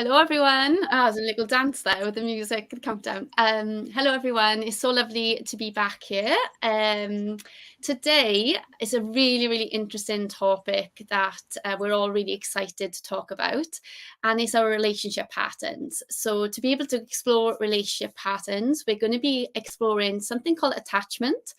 Hello, everyone. There's a little dance there with the music, the countdown. Hello, everyone. It's so lovely to be back here. Today is a really, really interesting topic that we're all really excited to talk about, and it's our relationship patterns. So to be able to explore relationship patterns, we're going to be exploring something called attachment.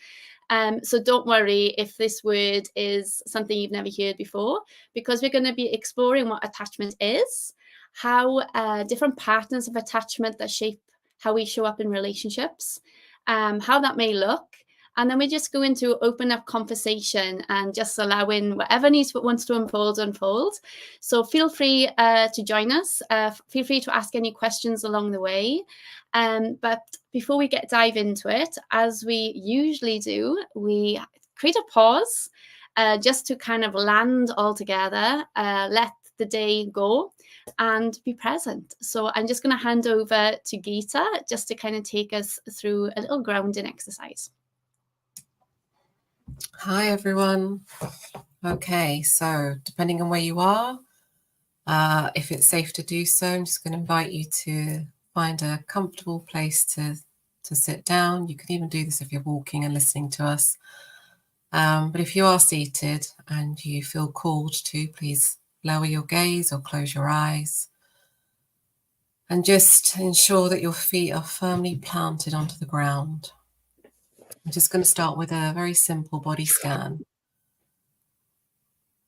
So don't worry if this word is something you've never heard before, because we're going to be exploring what attachment is, how different patterns of attachment that shape how we show up in relationships, how that may look. And then we just go into open up conversation and just allowing whatever wants to unfold. So feel free to join us. Feel free to ask any questions along the way. But before we dive into it, as we usually do, we create a pause just to kind of land all together, let the day go and be present. So I'm just going to hand over to Geeta just to kind of take us through a little grounding exercise. Hi, everyone. Okay, so depending on where you are, if it's safe to do so, I'm just going to invite you to find a comfortable place to sit down. You can even do this if you're walking and listening to us. But if you are seated and you feel called to, please lower your gaze or close your eyes. And just ensure that your feet are firmly planted onto the ground. I'm just going to start with a very simple body scan.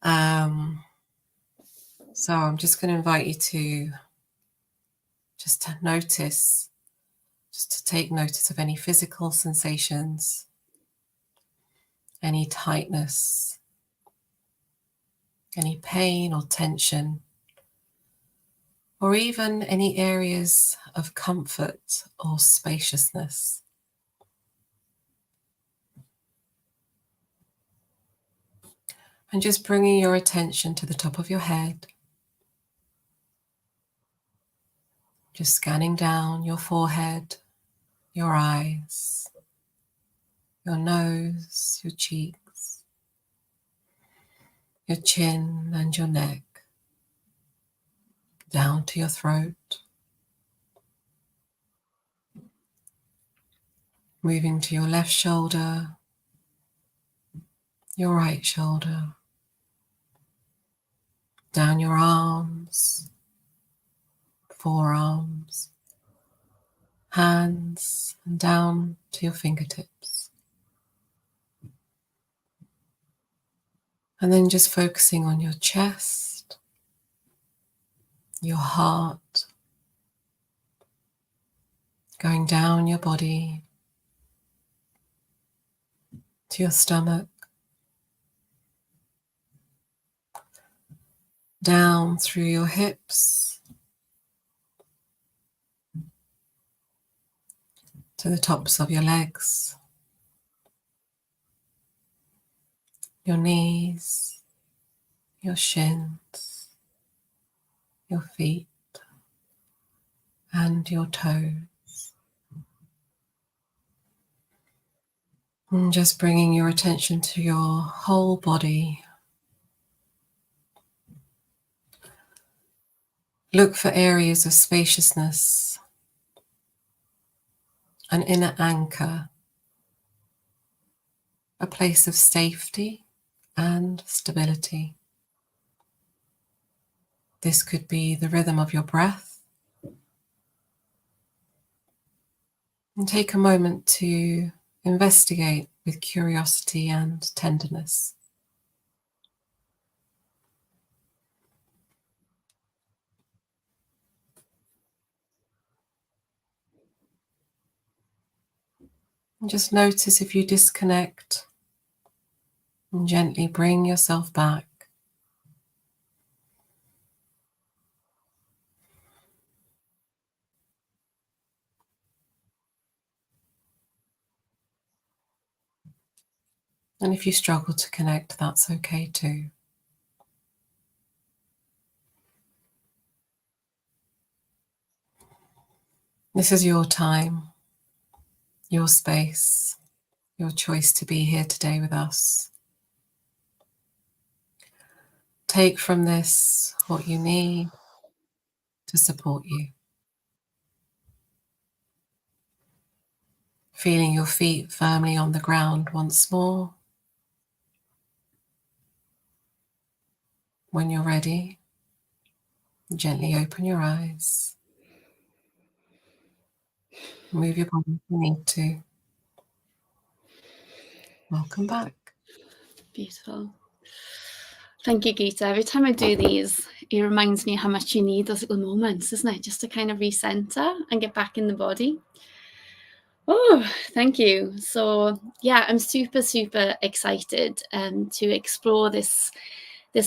So I'm just going to invite you to just to notice, just to take notice of any physical sensations, any tightness, any pain or tension, or even any areas of comfort or spaciousness. And just bringing your attention to the top of your head, just scanning down your forehead, your eyes, your nose, your cheeks, your chin and your neck, down to your throat, moving to your left shoulder, your right shoulder, down your arms, forearms, hands, and down to your fingertips. And then just focusing on your chest, your heart, going down your body to your stomach, down through your hips to the tops of your legs, your knees, your shins, your feet, and your toes. And just bringing your attention to your whole body. Look for areas of spaciousness, an inner anchor, a place of safety and stability. This could be the rhythm of your breath. And take a moment to investigate with curiosity and tenderness. And just notice if you disconnect and gently bring yourself back. And if you struggle to connect, that's okay too. This is your time, your space, your choice to be here today with us. Take from this what you need to support you. Feeling your feet firmly on the ground once more. When you're ready, gently open your eyes. Move your body if you need to. Welcome back. Beautiful. Thank you, Geeta. Every time I do these, it reminds me how much you need those little moments, isn't it? Just to kind of recenter and get back in the body. Oh, thank you. So yeah, I'm super, super excited to explore this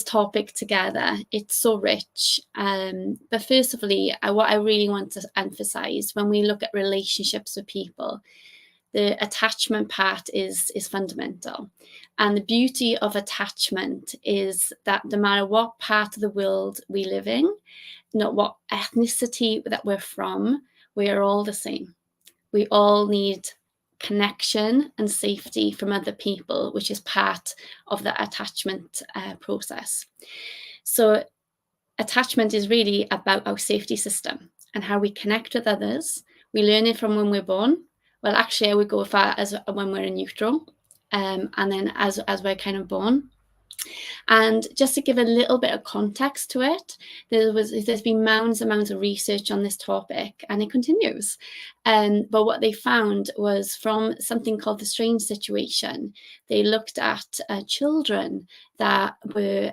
topic together. It's so rich. But first of all, what I really want to emphasize when we look at relationships with people, the attachment part is fundamental. And the beauty of attachment is that no matter what part of the world we live in, not what ethnicity that we're from, we are all the same. We all need connection and safety from other people, which is part of the attachment process. So attachment is really about our safety system and how we connect with others. We learn it from when we're born. Well, actually, I would go as far as when we're in utero, and then as we're kind of born. And just to give a little bit of context to it, there's been mounds and mounds of research on this topic, and it continues. But what they found was from something called the strange situation. They looked at children that were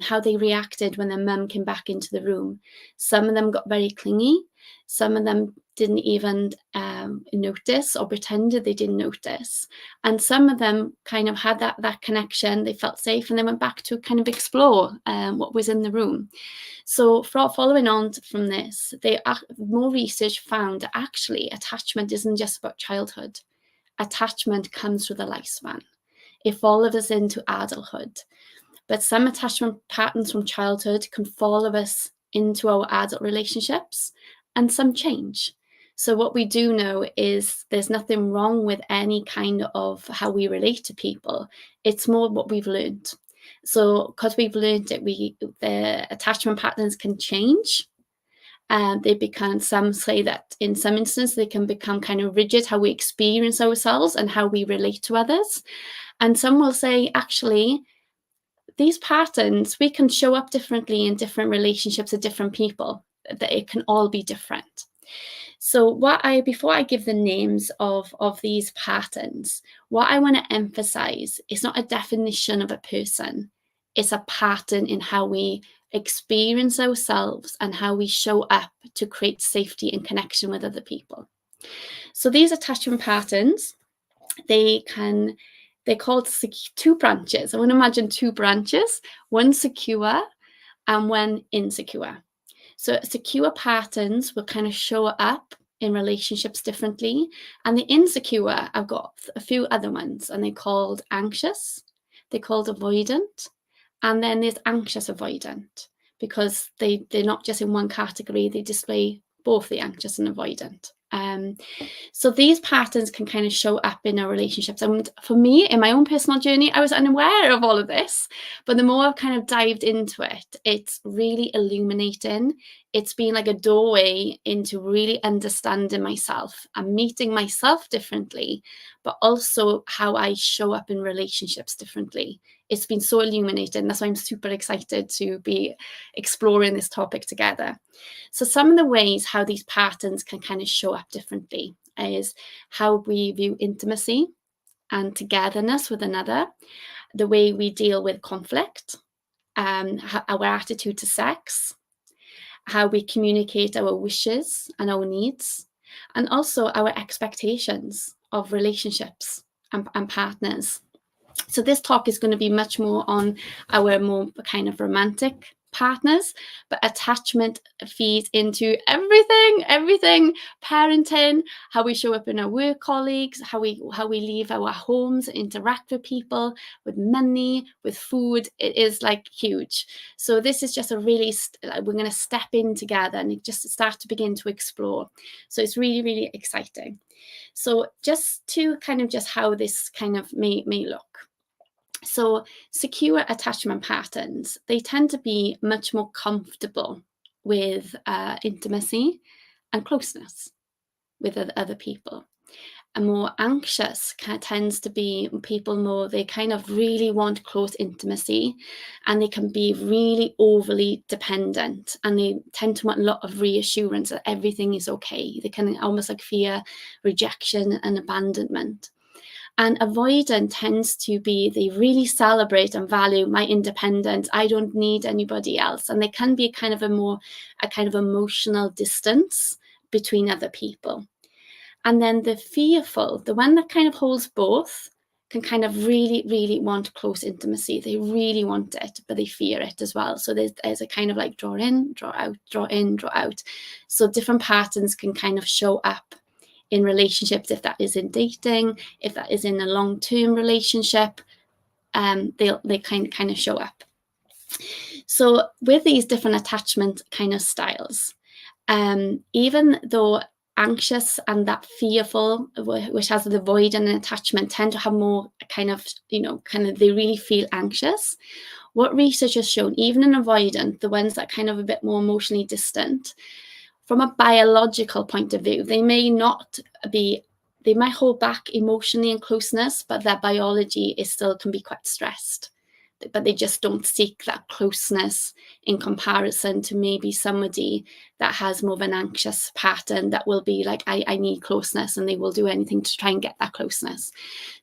how they reacted when their mum came back into the room. Some of them got very clingy. Some of them didn't even notice or pretended they didn't notice. And some of them kind of had that connection. They felt safe and they went back to kind of explore what was in the room. So following on from this, more research found that actually attachment isn't just about childhood. Attachment comes through the lifespan. It follows us into adulthood. But some attachment patterns from childhood can follow us into our adult relationships, and some change. So what we do know is there's nothing wrong with any kind of how we relate to people. It's more what we've learned. So because we've learned it, the attachment patterns can change. Some say that in some instances, they can become kind of rigid, how we experience ourselves and how we relate to others. And some will say, actually, these patterns, we can show up differently in different relationships with different people, that it can all be different. So before I give the names of these patterns, what I want to emphasize is not a definition of a person. It's a pattern in how we experience ourselves and how we show up to create safety and connection with other people. So these attachment patterns, they're called two branches. I want to imagine two branches, one secure and one insecure. So secure patterns will kind of show up in relationships differently. And the insecure, I've got a few other ones, and they're called anxious, they're called avoidant, and then there's anxious avoidant, because they're not just in one category, they display both the anxious and avoidant. So these patterns can kind of show up in our relationships. And for me, in my own personal journey, I was unaware of all of this. But the more I've kind of dived into it, it's really illuminating. It's been like a doorway into really understanding myself and meeting myself differently, but also how I show up in relationships differently. It's been so illuminating. That's why I'm super excited to be exploring this topic together. So some of the ways how these patterns can kind of show up differently is how we view intimacy and togetherness with another, the way we deal with conflict, our attitude to sex, how we communicate our wishes and our needs, and also our expectations of relationships and partners. So this talk is going to be much more on our more kind of romantic partners, but attachment feeds into everything, parenting, how we show up in our work colleagues, how we leave our homes, interact with people, with money, with food. It is like huge. So this is just we're going to step in together and just start to begin to explore. So it's really, really exciting. So just to kind of just how this kind of may look. So secure attachment patterns, they tend to be much more comfortable with intimacy and closeness with other people. And more anxious tends to be people more, they kind of really want close intimacy, and they can be really overly dependent, and they tend to want a lot of reassurance that everything is okay. They can almost like fear rejection and abandonment. And avoidant tends to be, they really celebrate and value my independence. I don't need anybody else. And they can be kind of a kind of emotional distance between other people. And then the fearful, the one that kind of holds both, can kind of really, really want close intimacy. They really want it, but they fear it as well. So there's a kind of like draw in, draw out, draw in, draw out. So different patterns can kind of show up in relationships, if that is in dating, if that is in a long-term relationship, they kind of show up. So with these different attachment kind of styles, even though anxious and that fearful, which has the avoidant and attachment, tend to have more kind of, they really feel anxious. What research has shown, even in avoidant, the ones that kind of a bit more emotionally distant, from a biological point of view, they might hold back emotionally and closeness, but their biology can be quite stressed. But they just don't seek that closeness in comparison to maybe somebody that has more of an anxious pattern that will be like, I need closeness, and they will do anything to try and get that closeness.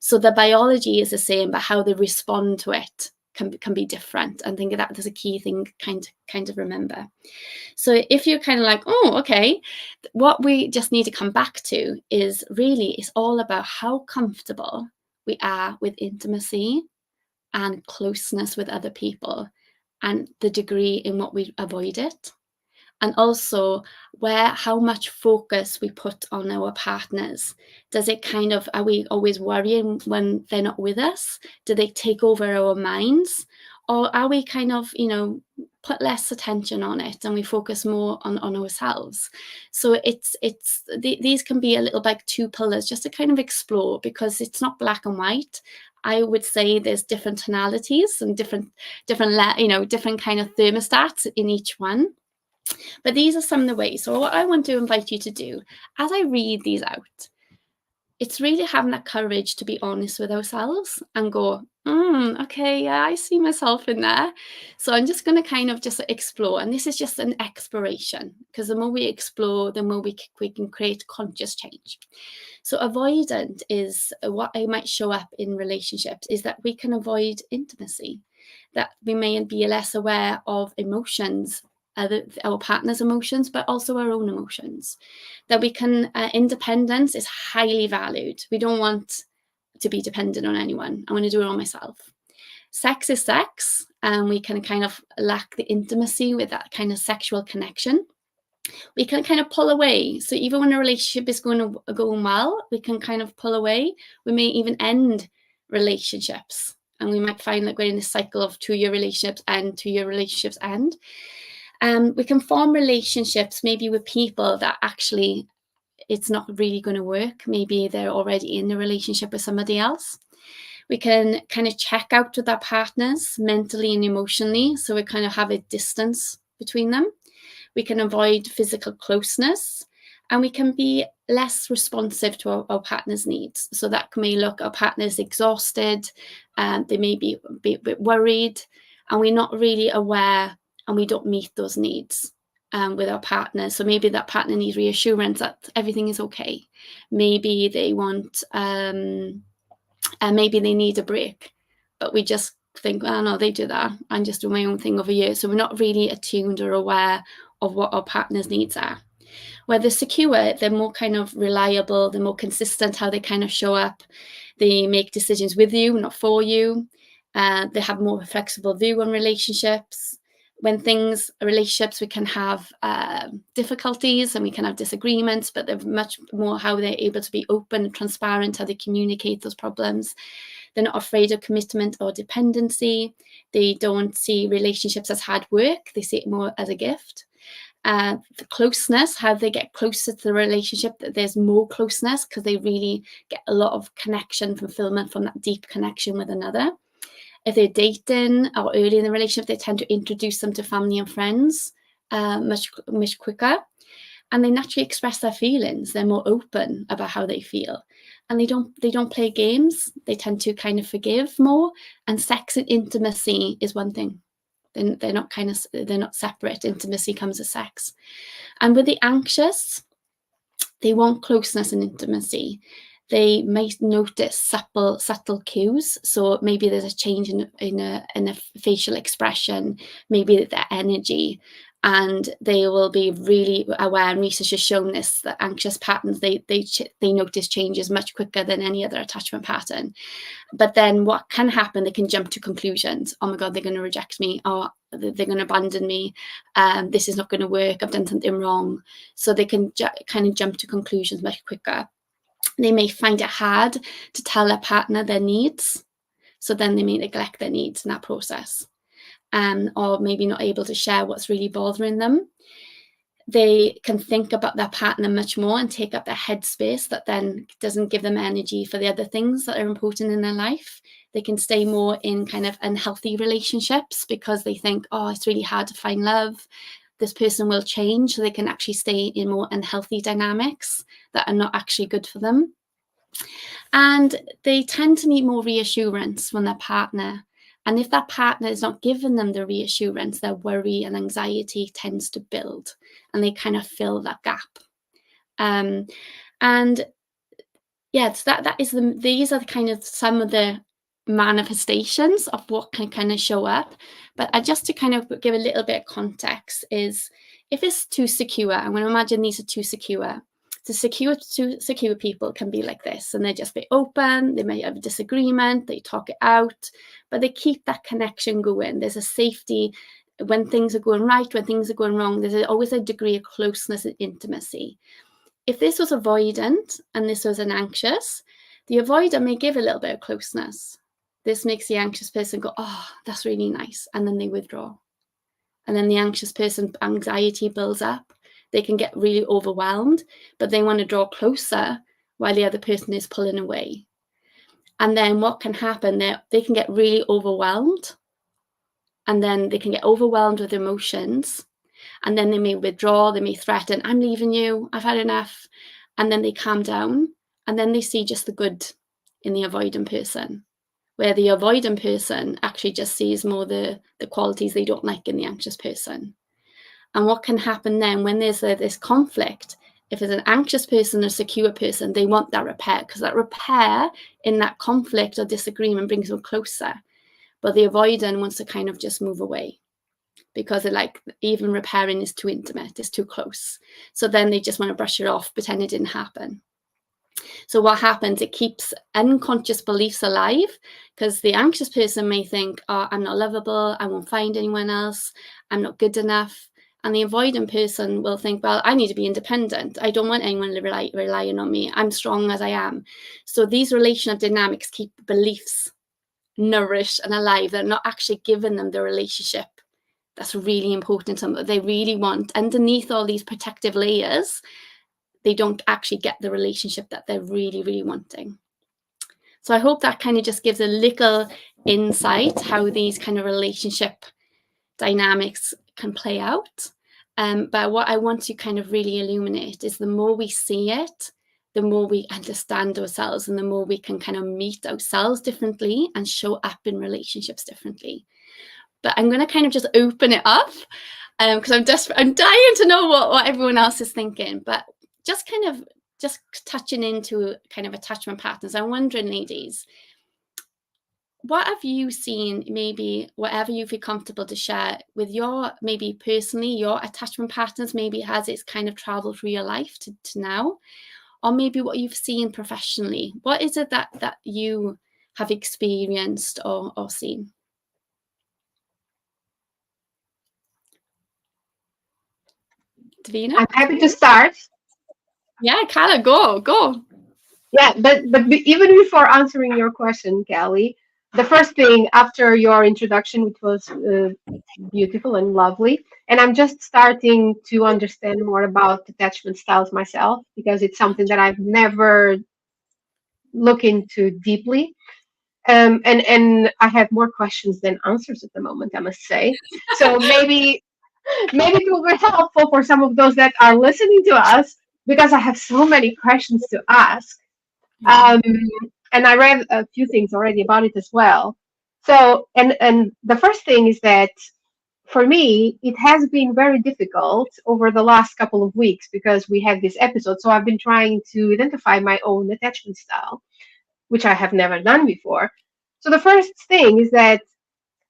So the biology is the same, but how they respond to it can be different. And I think that is a key thing kind of remember. So if you're kind of like, oh, okay, what we just need to come back to is really, it's all about how comfortable we are with intimacy and closeness with other people, and the degree in what we avoid it. And also how much focus we put on our partners. Does it are we always worrying when they're not with us? Do they take over our minds? Or are we kind of, put less attention on it and we focus more on ourselves? So these can be a little like two pillars just to kind of explore, because it's not black and white. I would say there's different tonalities and different kind of thermostats in each one. But these are some of the ways. So what I want to invite you to do, as I read these out, it's really having that courage to be honest with ourselves and go, okay, yeah, I see myself in there. So I'm just going to kind of just explore. And this is just an exploration, because the more we explore, the more we can create conscious change. So avoidant is what I might show up in relationships, is that we can avoid intimacy, that we may be less aware of emotions, our partner's emotions, but also our own emotions. That we can, independence is highly valued. We don't want to be dependent on anyone. I want to do it all myself. Sex is sex, and we can kind of lack the intimacy with that kind of sexual connection. We can kind of pull away. So even when a relationship is going well, we can kind of pull away. We may even end relationships, and we might find that we're in this cycle of 2-year relationships and 2-year relationships end. We can form relationships maybe with people that actually it's not really going to work. Maybe they're already in a relationship with somebody else. We can kind of check out with our partners mentally and emotionally, so we kind of have a distance between them. We can avoid physical closeness, and we can be less responsive to our partner's needs. So that may look, our partner's exhausted, they may be a bit worried, and we're not really aware, and we don't meet those needs with our partner. So maybe that partner needs reassurance that everything is okay. Maybe they want, maybe they need a break, but we just think, oh no, they do that. I'm just doing my own thing over here. So we're not really attuned or aware of what our partner's needs are. Where they're secure, they're more kind of reliable, they're more consistent how they kind of show up. They make decisions with you, not for you. They have more of a flexible view on relationships. When relationships, we can have difficulties and we can have disagreements, but they're much more how they're able to be open and transparent, how they communicate those problems. They're not afraid of commitment or dependency. They don't see relationships as hard work. They see it more as a gift. The closeness, how they get closer to the relationship, that there's more closeness because they really get a lot of connection, fulfillment from that deep connection with another. If they're dating or early in the relationship, they tend to introduce them to family and friends much quicker, and they naturally express their feelings. They're more open about how they feel, and they don't play games. They tend to kind of forgive more. And sex and intimacy is one thing. They're not separate. Intimacy comes with sex. And with the anxious, they want closeness and intimacy. They might notice subtle cues. So maybe there's a change in a facial expression, maybe their energy, and they will be really aware. And research has shown this, that anxious patterns, they notice changes much quicker than any other attachment pattern. But then what can happen, they can jump to conclusions. Oh my God, they're going to reject me. Oh, they're going to abandon me. This is not going to work. I've done something wrong. So they can kind of jump to conclusions much quicker. They may find it hard to tell their partner their needs. So then they may neglect their needs in that process. Or maybe not able to share what's really bothering them. They can think about their partner much more and take up their headspace that then doesn't give them energy for the other things that are important in their life. They can stay more in kind of unhealthy relationships because they think, oh, it's really hard to find love. This person will change. So they can actually stay in more unhealthy dynamics that are not actually good for them. And they tend to need more reassurance from their partner. And if that partner is not giving them the reassurance, their worry and anxiety tends to build, and they kind of fill that gap. And yeah, so these are the kind of some of the manifestations of what can kind of show up. But just to kind of give a little bit of context is, if it's too secure, I'm going to imagine these are too secure. Two secure people can be like this, and they just be open. They may have a disagreement, they talk it out, but they keep that connection going. There's a safety when things are going right, when things are going wrong. There's always a degree of closeness and intimacy. If this was avoidant and this was an anxious, the avoider may give a little bit of closeness. This makes the anxious person go, oh, that's really nice, and then they withdraw. And then the anxious person, anxiety builds up. They can get really overwhelmed, but they want to draw closer while the other person is pulling away. And then what can happen, they can get really overwhelmed, and then they can get overwhelmed with emotions, and then they may withdraw, they may threaten, I'm leaving you, I've had enough. And then they calm down, and then they see just the good in the avoidant person, where the avoidant person actually just sees more the qualities they don't like in the anxious person. And what can happen then when there's this conflict, if it's an anxious person or secure person, they want that repair, because that repair in that conflict or disagreement brings them closer. But the avoidant wants to kind of just move away, because they're like, even repairing is too intimate, it's too close. So then they just want to brush it off, pretend it didn't happen. So what happens, it keeps unconscious beliefs alive, because the anxious person may think, oh, I'm not lovable, I won't find anyone else, I'm not good enough. And the avoidant person will think, well, I need to be independent. I don't want anyone relying on me. I'm strong as I am. So these relational dynamics keep beliefs nourished and alive. They're not actually giving them the relationship that's really important to them, that they really want. Underneath all these protective layers, they don't actually get the relationship that they're really, really wanting. So I hope that kind of just gives a little insight how these kind of relationship dynamics can play out. But what I want to kind of really illuminate is, the more we see it, the more we understand ourselves, and the more we can kind of meet ourselves differently and show up in relationships differently. But I'm going to kind of just open it up, because I'm dying to know what everyone else is thinking. But just touching into kind of attachment patterns, I'm wondering, ladies, what have you seen, maybe whatever you feel comfortable to share with your, maybe personally, your attachment patterns, maybe has it's kind of traveled through your life to now, or maybe what you've seen professionally. What is it that you have experienced or seen? Davina? I'm happy to start. Yeah, Carla, go. Yeah, but even before answering your question, Kelly, the first thing after your introduction, which was beautiful and lovely, and I'm just starting to understand more about attachment styles myself, because it's something that I've never looked into deeply. And I have more questions than answers at the moment, I must say. So maybe maybe it will be helpful for some of those that are listening to us, because I have so many questions to ask. Yeah. And I read a few things already about it as well. So, and the first thing is that for me, it has been very difficult over the last couple of weeks because we had this episode. So I've been trying to identify my own attachment style, which I have never done before. So the first thing is that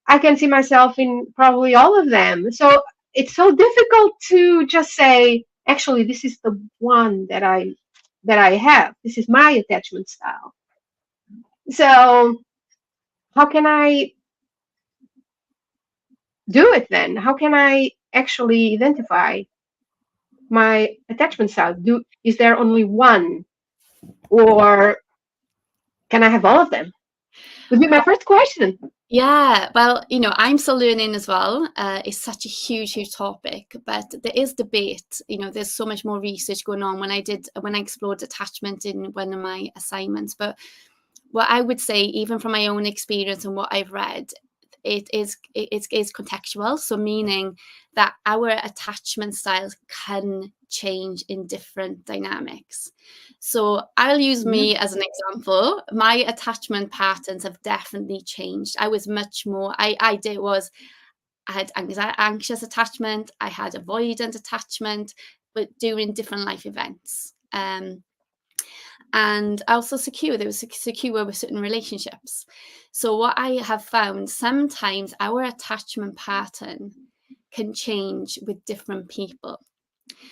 I can see myself in probably all of them. So it's so difficult to just say, actually, this is the one that I have. This is my attachment style. So how can I do it then? How can I actually identify my attachment style? Is there only one, or can I have all of them? Would be my first question. Yeah, well, I'm still learning as well. It's such a huge, huge topic, but there is debate. There's so much more research going on when I explored attachment in one of my assignments. But what I would say, even from my own experience and what I've read, it is contextual. So meaning that our attachment styles can change in different dynamics. So I'll use me as an example. My attachment patterns have definitely changed. I was much more, I had anxious attachment, I had avoidant attachment, but during different life events. And also secure. They were secure with certain relationships. So what I have found, sometimes our attachment pattern can change with different people.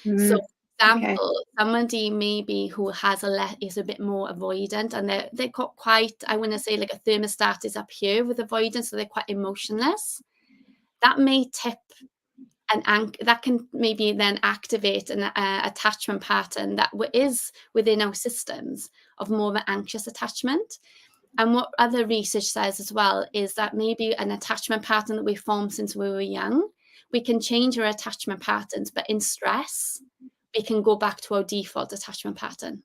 So, for example, somebody maybe who has is a bit more avoidant, and they've got quite, I want to say, like a thermostat is up here with avoidance, so they're quite emotionless. That may tip that can maybe then activate an attachment pattern that is within our systems of more of an anxious attachment. And what other research says as well is that maybe an attachment pattern that we formed since we were young, we can change our attachment patterns, but in stress, we can go back to our default attachment pattern.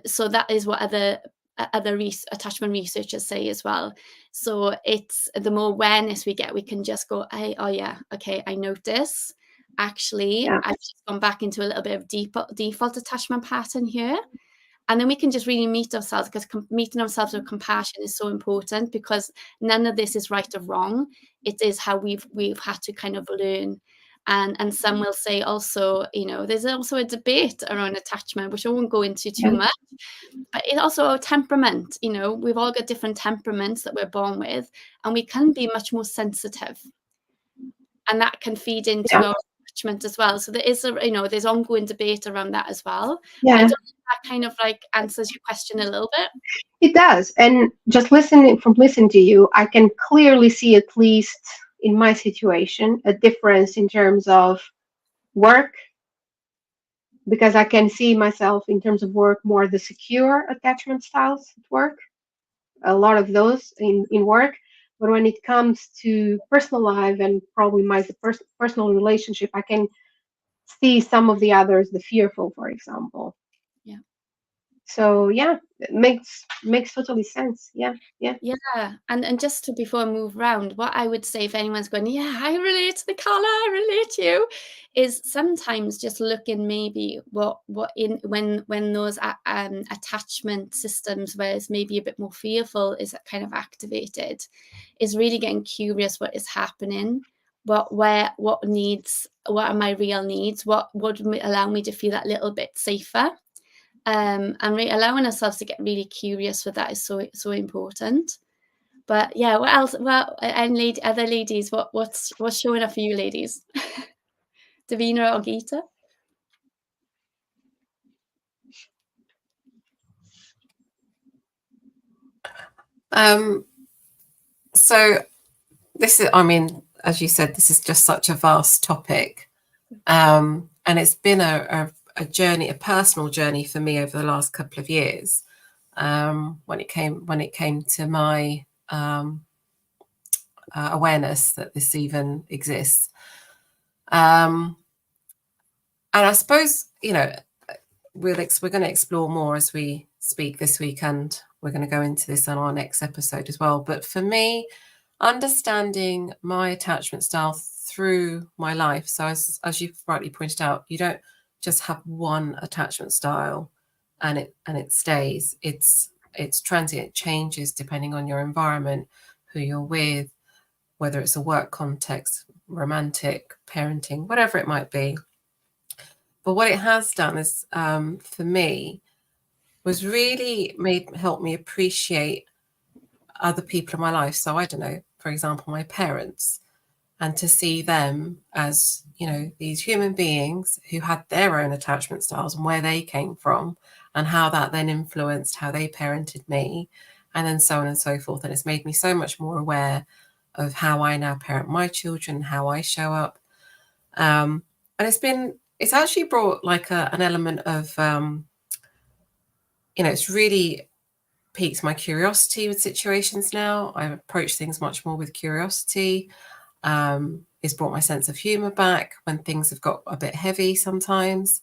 So that is what other attachment researchers say as well. So it's the more awareness we get, we can just go, hey, oh yeah, okay, I notice. Actually, I've just gone back into a little bit of default attachment pattern here. And then we can just really meet ourselves, because meeting ourselves with compassion is so important, because none of this is right or wrong. It is how we've had to kind of learn. And some will say also, there's also a debate around attachment, which I won't go into too much, but it's also a temperament. We've all got different temperaments that we're born with, and we can be much more sensitive, and that can feed into our attachment as well. So there is there's ongoing debate around that as well. Yeah. I don't know if that kind of like answers your question a little bit. It does. And just listening to you, I can clearly see, at least in my situation, a difference in terms of work, because I can see myself in terms of work more the secure attachment styles at work, a lot of those in work. But when it comes to personal life and probably my personal relationship, I can see some of the others, the fearful, for example. Yeah. So yeah, it makes totally sense. Yeah. And just before I move around, what I would say, if anyone's going, yeah, I relate to the color, I relate to you, is sometimes just looking maybe when those attachment systems where it's maybe a bit more fearful is kind of activated, is really getting curious what is happening, what are my real needs, what would allow me to feel that little bit safer. And allowing ourselves to get really curious with that is so important. But yeah, what else? Well, and other ladies, what's showing up for you, ladies? Davina or Geeta? So this is, as you said, this is just such a vast topic, and it's been a journey, a personal journey for me over the last couple of years. When it came to my awareness that this even exists, and I suppose we're going to explore more as we speak this week, and we're going to go into this on our next episode as well. But for me, understanding my attachment style through my life. So as you've rightly pointed out, you don't just have one attachment style and it stays. It's transient, it changes depending on your environment, who you're with, whether it's a work context, romantic, parenting, whatever it might be. But what it has done is, for me, was really helped me appreciate other people in my life. So I don't know, for example, my parents, and to see them as, you know, these human beings who had their own attachment styles and where they came from and how that then influenced how they parented me, and then so on and so forth. And it's made me so much more aware of how I now parent my children, how I show up. And it's actually brought like an element of, it's really piqued my curiosity with situations now. I approach things much more with curiosity. It's brought my sense of humor back when things have got a bit heavy sometimes.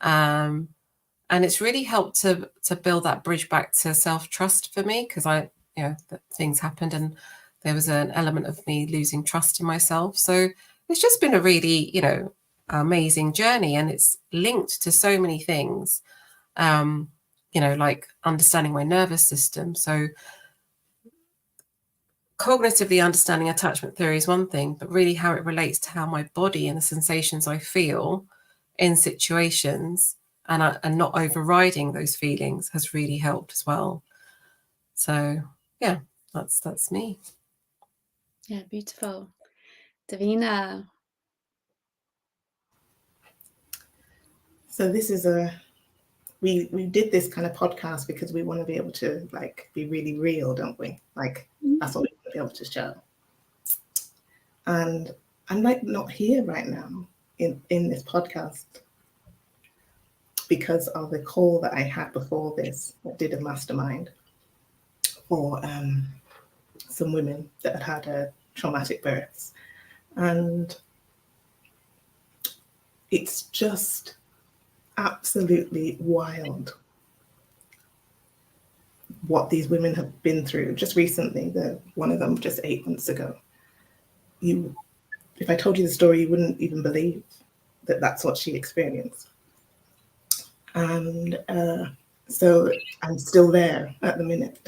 And it's really helped to build that bridge back to self-trust for me, because things happened and there was an element of me losing trust in myself. So it's just been a really, amazing journey, and it's linked to so many things, like understanding my nervous system. So cognitively understanding attachment theory is one thing, but really how it relates to how my body and the sensations I feel in situations and not overriding those feelings has really helped as well. So yeah, that's me. Yeah, beautiful. Davina. So this is we did this kind of podcast because we want to be able to be really real, don't we? That's what we want to be able to show. And I'm not here right now in this podcast because of the call that I had before this. I did a mastermind for some women that had traumatic births, and it's just absolutely wild what these women have been through. Just recently, one of them just 8 months ago. If I told you the story, you wouldn't even believe that that's what she experienced. And so I'm still there at the minute.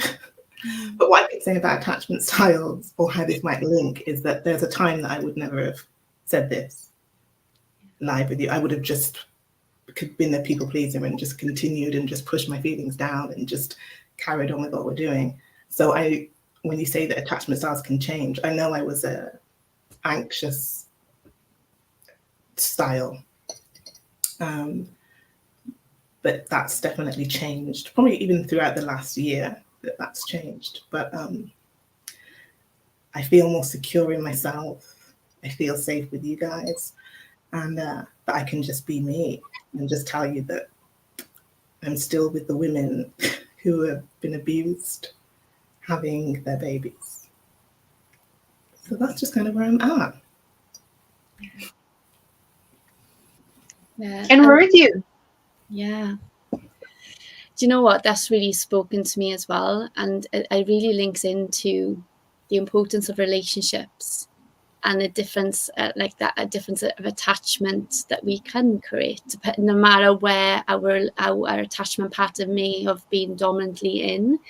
But what I can say about attachment styles, or how this might link, is that there's a time that I would never have said this live with you. I would have just been a people pleaser and just continued and just pushed my feelings down and just carried on with what we're doing. So when you say that attachment styles can change, I know I was a anxious style, but that's definitely changed. Probably even throughout the last year that's changed. But I feel more secure in myself. I feel safe with you guys, and that I can just be me and just tell you that I'm still with the women who have been abused having their babies. So that's just kind of where I'm at. Yeah. And where are you? Yeah. Do you know what? That's really spoken to me as well. And it really links into the importance of relationships and a difference a difference of attachment that we can create, no matter where our attachment pattern may have been dominantly in.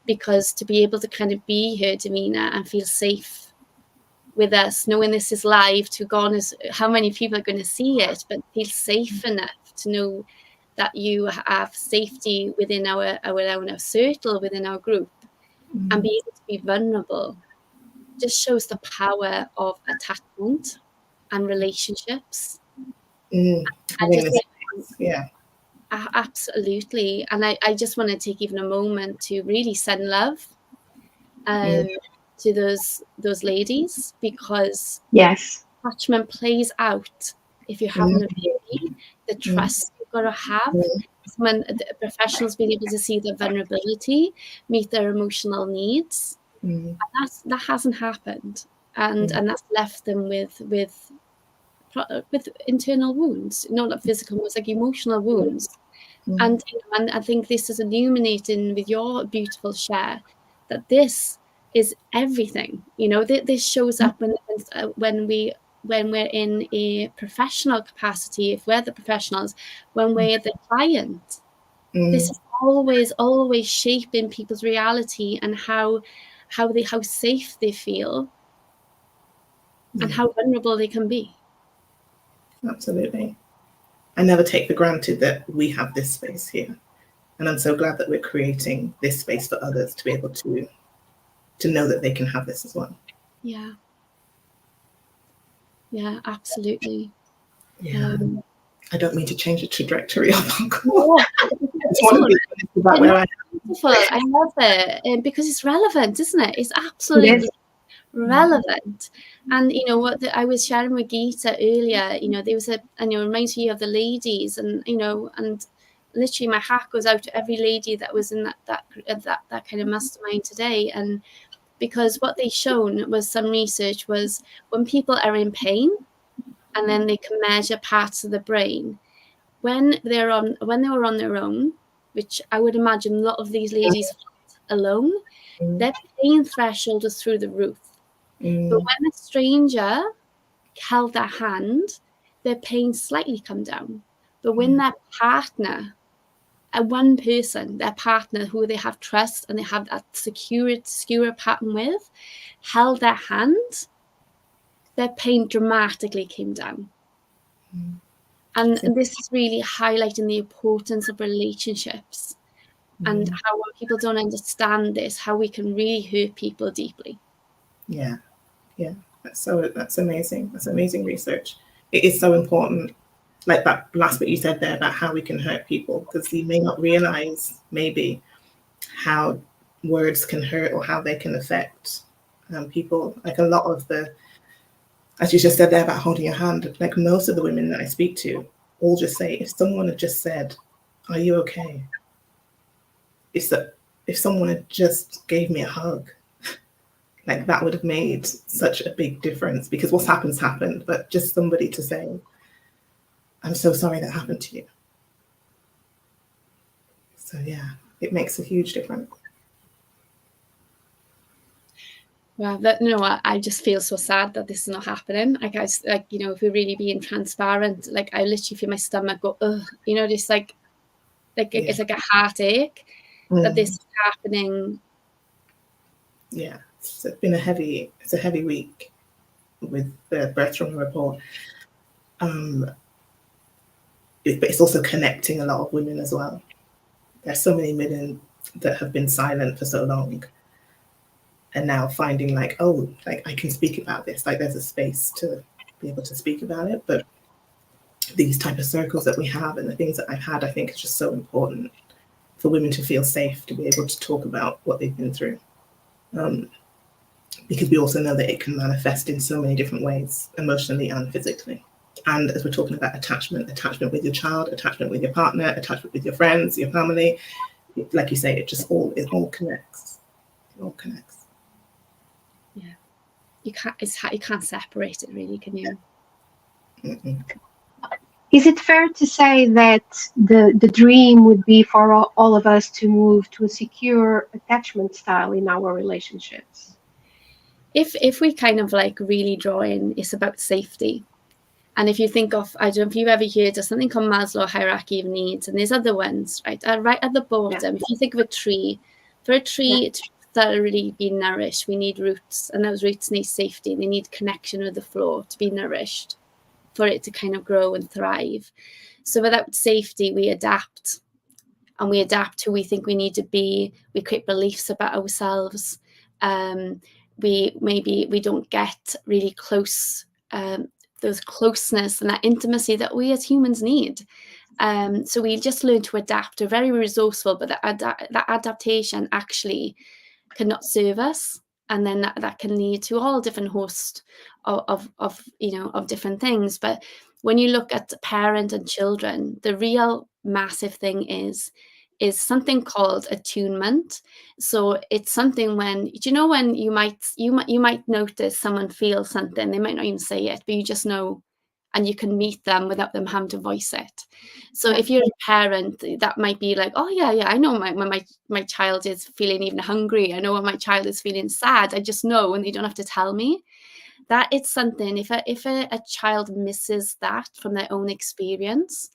Because to be able to kind of be here, Davina, and feel safe with us, knowing this is live, to God knows how many people are going to see it, but feel safe enough to know that you have safety within our circle, within our group, and be able to be vulnerable, just shows the power of attachment and relationships. Yeah. Absolutely. And I just want to take even a moment to really send love to those ladies, because yes, attachment plays out if you're having a baby. The trust you've got to have, when the professionals being able to see their vulnerability, meet their emotional needs, and that hasn't happened, and that's left them with internal wounds, not physical wounds, like emotional wounds. And I think this is illuminating with your beautiful share that this is everything. This shows up when we when we're in a professional capacity, if we're the professionals, when we're the client. This is always shaping people's reality and how safe they feel and how vulnerable they can be. Absolutely. I never take for granted that we have this space here. And I'm so glad that we're creating this space for others to be able to know that they can have this as well. Yeah. Yeah, absolutely. Yeah. I don't mean to change the trajectory of our call. Yeah, beautiful. I love it because it's relevant, isn't it? It's absolutely relevant. And you know what I was sharing with Geeta earlier, you know, there was and it reminds me of the ladies, and you know, and literally my hat goes out to every lady that was in that kind of mastermind today. And because what they shown was some research was when people are in pain, and then they can measure parts of the brain when they were on their own, which I would imagine a lot of these ladies felt alone, their pain threshold was through the roof. But when a stranger held their hand, their pain slightly come down. But when their partner, one person, their partner who they have trust and they have that secure pattern with, held their hand, their pain dramatically came down. And this is really highlighting the importance of relationships and how when people don't understand this, how we can really hurt people deeply. Yeah. That's amazing. That's amazing research. It is so important. Like that last bit you said there about how we can hurt people, because you may not realize maybe how words can hurt or how they can affect people. Like a lot of as you just said there about holding your hand, like most of the women that I speak to all just say, if someone had just said, "Are you okay?" It's that if someone had just gave me a hug, like that would have made such a big difference, because what's happened, but just somebody to say, "I'm so sorry that happened to you." So yeah, it makes a huge difference. Well, I just feel so sad that this is not happening. Like, you know, if we're really being transparent, like I literally feel my stomach go, ugh, you know, just like it's like a heartache that this is happening. Yeah, it's been a heavy week with the birth trauma report. But it's also connecting a lot of women as well. There's so many women that have been silent for so long, and now finding like, oh, like I can speak about this. Like there's a space to be able to speak about it. But these type of circles that we have and the things that I've had, I think it's just so important for women to feel safe to be able to talk about what they've been through. Because we also know that it can manifest in so many different ways, emotionally and physically. And as we're talking about attachment with your child, attachment with your partner, attachment with your friends, your family, like you say, it all connects. It all connects. Yeah, you can't separate it really, can you? Is it fair to say that the dream would be for all of us to move to a secure attachment style in our relationships? If we kind of like really draw in, it's about safety. And if you think of, I don't know if you've ever heard of something called Maslow hierarchy of needs, and there's other ones, right? Right at the bottom, if you think of a tree, for a tree to thoroughly be nourished, we need roots, and those roots need safety. They need connection with the floor to be nourished for it to kind of grow and thrive. So without safety, we adapt, and we adapt who we think we need to be. We create beliefs about ourselves. We don't get really close, those closeness and that intimacy that we as humans need. So we just learn to adapt. We're very resourceful, but that adaptation actually cannot serve us, and then that can lead to all different host of different things. But when you look at parent and children, the real massive thing is something called attunement. So it's something when you might notice someone feels something, they might not even say it, but you just know, and you can meet them without them having to voice it. So if you're a parent, that might be like, oh yeah, I know when my child is feeling even hungry. I know when my child is feeling sad. I just know, and they don't have to tell me. that it's something, if a child misses that from their own experience,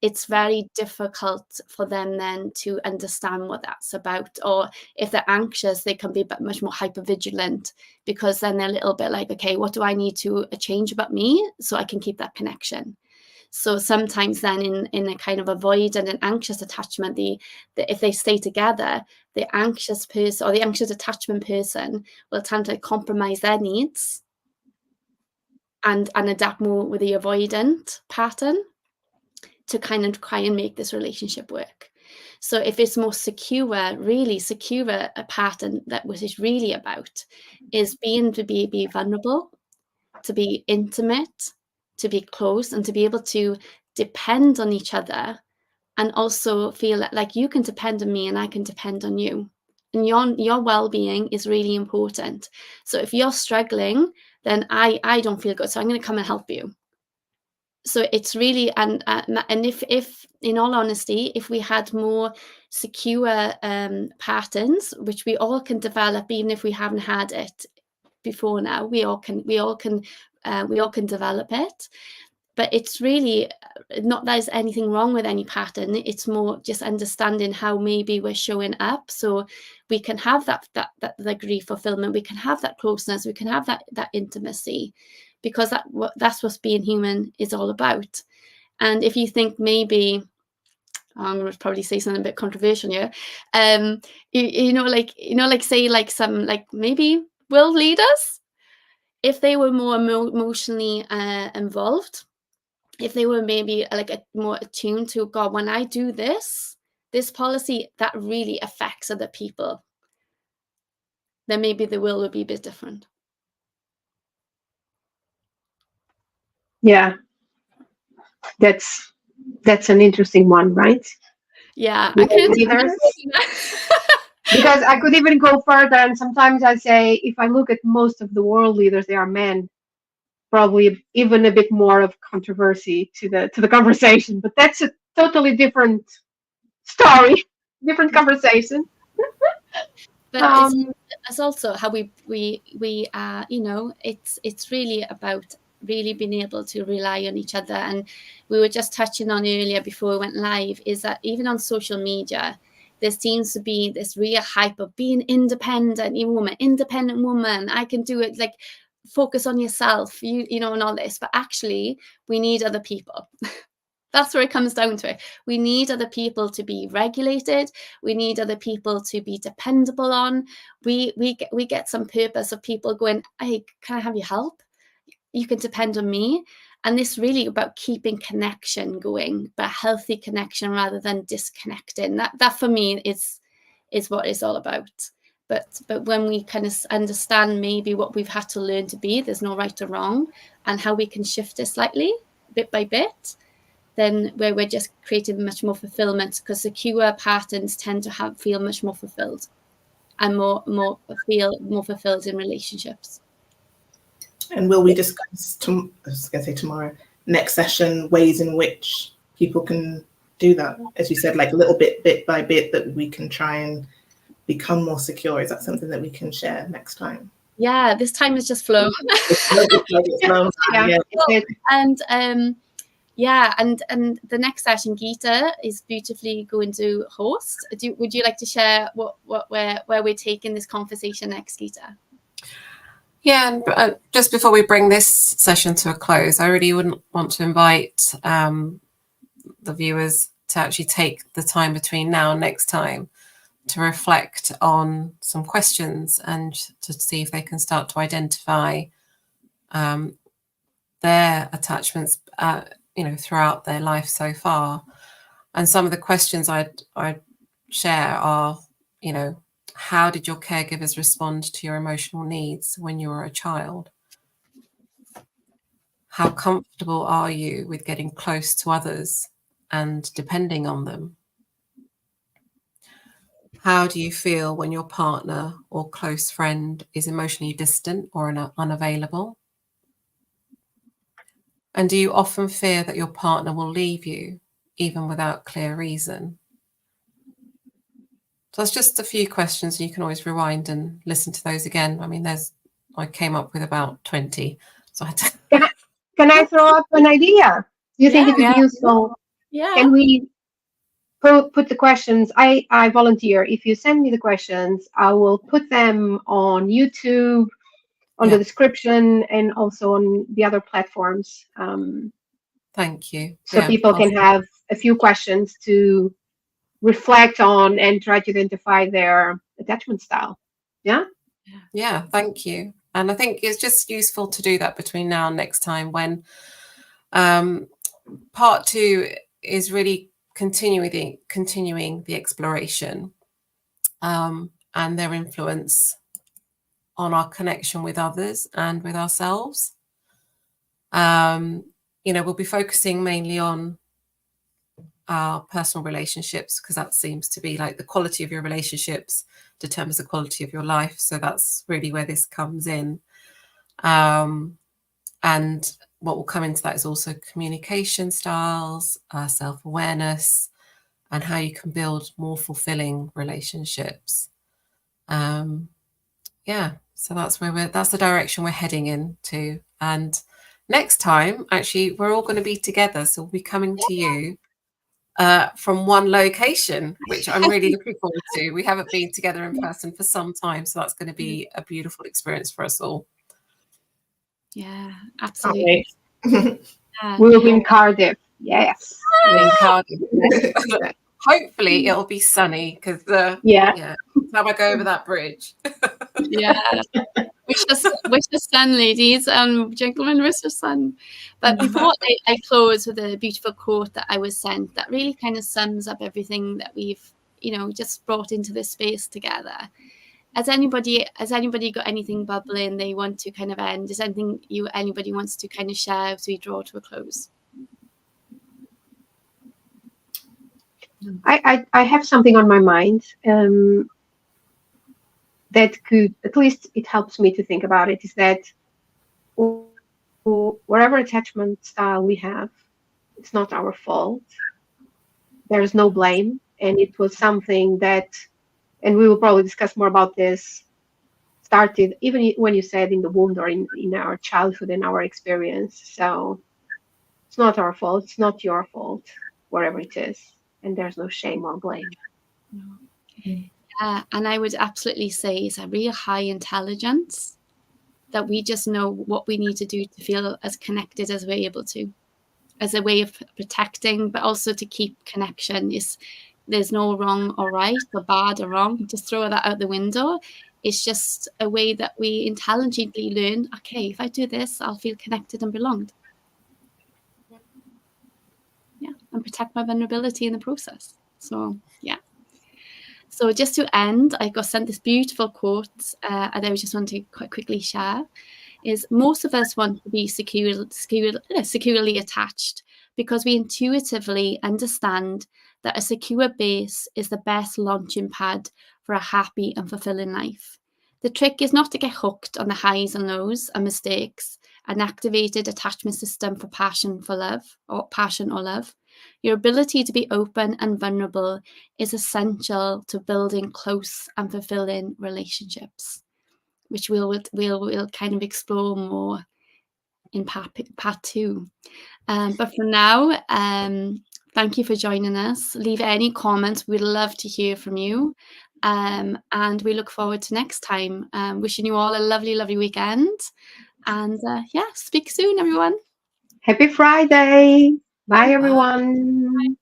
it's very difficult for them then to understand what that's about. Or if they're anxious, they can be much more hypervigilant, because then they're a little bit like, okay, what do I need to change about me so I can keep that connection? So sometimes then in a kind of avoidant and anxious attachment, if they stay together, the anxious person or the anxious attachment person will tend to compromise their needs and adapt more with the avoidant pattern to kind of try and make this relationship work. So if it's more secure, really secure, a pattern that what it's really about is being to be vulnerable, to be intimate, to be close, and to be able to depend on each other, and also feel like you can depend on me and I can depend on you. And your well-being is really important. So if you're struggling, then I don't feel good, so I'm going to come and help you. So it's really, and if in all honesty, if we had more secure patterns, which we all can develop, even if we haven't had it before now, we all can develop it. But it's really not that there's anything wrong with any pattern. It's more just understanding how maybe we're showing up, so we can have that degree of fulfillment, we can have that closeness, we can have that intimacy, because that's what being human is all about. And if you think maybe, I'm going to probably say something a bit controversial here, say like some maybe world leaders, if they were more emotionally involved, if they were maybe more attuned to, God, when I do this policy that really affects other people, then maybe the world would be a bit different. Yeah, that's an interesting one, right? Yeah, because I could even go further, and sometimes I say, if I look at most of the world leaders, they are men. Probably even a bit more of controversy to the conversation, but that's a totally different story, different conversation. But it's also how we it's really about really being able to rely on each other. And we were just touching on earlier before we went live, is that even on social media, there seems to be this real hype of being independent woman, I can do it, like focus on yourself, you know, and all this. But actually we need other people. That's where it comes down to it. We need other people to be regulated. We need other people to be dependable on. We get some purpose of people going, hey, can I have your help? You can depend on me. And this really about keeping connection going, but healthy connection rather than disconnecting. That for me is what it's all about. But when we kind of understand maybe what we've had to learn to be, there's no right or wrong, and how we can shift it slightly, bit by bit, then where we're just creating much more fulfillment, because secure patterns tend to feel much more fulfilled and feel more fulfilled in relationships. And will we discuss, I was going to say tomorrow, next session, ways in which people can do that? As you said, like a little bit by bit, that we can try and become more secure. Is that something that we can share next time? Yeah, this time has just flown. And the next session, Geeta is beautifully going to host. Would you like to share where we're taking this conversation next, Geeta? Yeah, and just before we bring this session to a close, I really wouldn't want to invite the viewers to actually take the time between now and next time to reflect on some questions and to see if they can start to identify their attachments throughout their life so far. And some of the questions I'd share are, how did your caregivers respond to your emotional needs when you were a child? How comfortable are you with getting close to others and depending on them? How do you feel when your partner or close friend is emotionally distant or unavailable? And do you often fear that your partner will leave you, even without clear reason? So that's just a few questions. You can always rewind and listen to those again. I mean, there's I came up with about 20. So I had to... Can I throw up an idea? Do you think it would Yeah. be useful? Yeah. Can we put the questions? I volunteer. If you send me the questions, I will put them on YouTube, on the description, and also on the other platforms. Thank you. So people can have a few questions to reflect on and try to identify their attachment style. Yeah? Yeah, thank you. And I think it's just useful to do that between now and next time, when part 2 is really continuing the exploration and their influence on our connection with others and with ourselves. You know, we'll be focusing mainly on our personal relationships, because that seems to be like the quality of your relationships determines the quality of your life. So that's really where this comes in. And what will come into that is also communication styles, self-awareness, and how you can build more fulfilling relationships. Yeah, so that's the direction we're heading into. And next time, actually, we're all going to be together. So we'll be coming to you from one location, which I'm really looking forward to. We haven't been together in person for some time, so that's going to be a beautiful experience for us all. Yeah, absolutely. We will be in Cardiff. Yes. In Cardiff. Hopefully it'll be sunny, because time I go over that bridge. Yeah. Wish us sun, ladies and gentlemen, wish us sun. But before I close with a beautiful quote that I was sent that really kind of sums up everything that we've, just brought into this space together. Has anybody got anything bubbling they want to kind of end? Is anything anybody wants to kind of share as we draw to a close? I have something on my mind that could, at least it helps me to think about it, is that whatever attachment style we have, it's not our fault. There is no blame. And it was something that, and we will probably discuss more about this, started even when you said in the womb or in our childhood and our experience. So it's not our fault. It's not your fault, whatever it is. And there's no shame or blame. And I would absolutely say it's a real high intelligence that we just know what we need to do to feel as connected as we're able to, as a way of protecting, but also to keep connection. There's no wrong or right or bad or wrong. Just throw that out the window. It's just a way that we intelligently learn, okay, if I do this, I'll feel connected and belonged. Yeah, and protect my vulnerability in the process. So, yeah. So just to end, I got sent this beautiful quote and I just want to quite quickly share, is most of us want to be securely attached because we intuitively understand that a secure base is the best launching pad for a happy and fulfilling life. The trick is not to get hooked on the highs and lows and mistakes, an activated attachment system for passion or love. Your ability to be open and vulnerable is essential to building close and fulfilling relationships, which we'll kind of explore more in part 2. But for now, thank you for joining us. Leave any comments. We'd love to hear from you. And we look forward to next time. Wishing you all a lovely, lovely weekend. And speak soon, everyone. Happy Friday. Bye, everyone. Bye.